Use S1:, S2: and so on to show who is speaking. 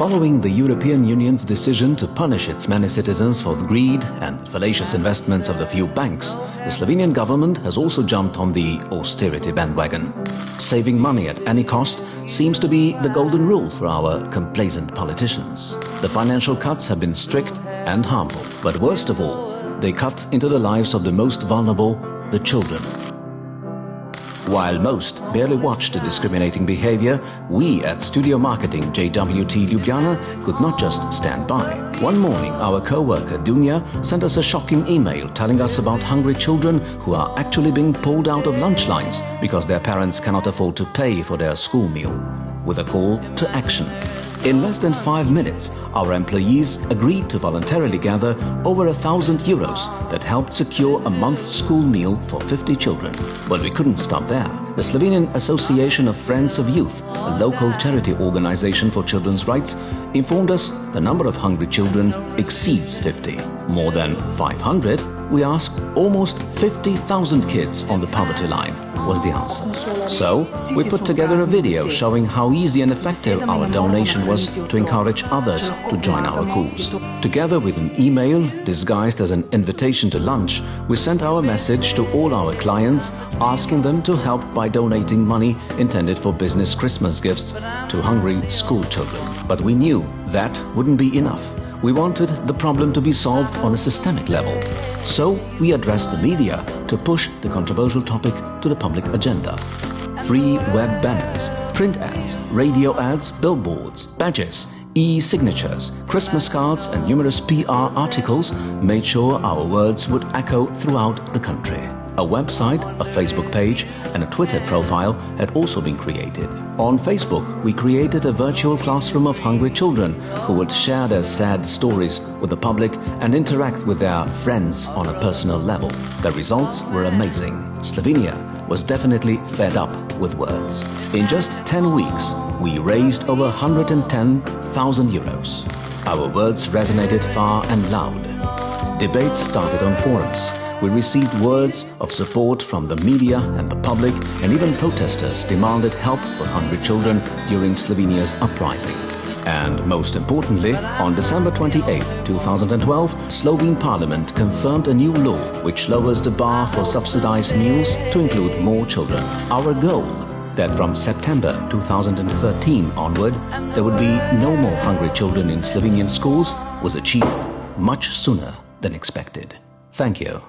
S1: Following the European Union's decision to punish its many citizens for the greed and fallacious investments of the few banks, the Slovenian government has also jumped on the austerity bandwagon. Saving money at any cost seems to be the golden rule for our complacent politicians. The financial cuts have been strict and harmful, but worst of all, they cut into the lives of the most vulnerable, the children. While most barely watched the discriminating behavior, we at Studio Marketing JWT Ljubljana could not just stand by. One morning, our co-worker Dunja sent us a shocking email telling us about hungry children who are actually being pulled out of lunch lines because their parents cannot afford to pay for their school meal, with a call to action. In less than 5 minutes, our employees agreed to voluntarily gather over €1,000 that helped secure a month's school meal for 50 children. But we couldn't stop there. The Slovenian Association of Friends of Youth, a local charity organization for children's rights, informed us the number of hungry children exceeds 50. More than 500? We asked. Almost 50,000 kids on the poverty line was the answer. So, we put together a video showing how easy and effective our donation was to encourage others to join our cause. Together with an email disguised as an invitation to lunch, we sent our message to all our clients, asking them to help by donating money intended for business Christmas gifts to hungry school children. But we knew that wouldn't be enough. We wanted the problem to be solved on a systemic level. So we addressed the media to push the controversial topic to the public agenda. Free web banners, print ads, radio ads, billboards, badges, e-signatures, Christmas cards and numerous PR articles made sure our words would echo throughout the country. A website, a Facebook page and a Twitter profile had also been created. On Facebook, we created a virtual classroom of hungry children who would share their sad stories with the public and interact with their friends on a personal level. The results were amazing. Slovenia was definitely fed up with words. In just 10 weeks, we raised over €110,000. Our words resonated far and loud. Debates started on forums. We received words of support from the media and the public, and even protesters demanded help for hungry children during Slovenia's uprising. And most importantly, on December 28, 2012, Slovene Parliament confirmed a new law which lowers the bar for subsidized meals to include more children. Our goal, that from September 2013 onward, there would be no more hungry children in Slovenian schools, was achieved much sooner than expected. Thank you.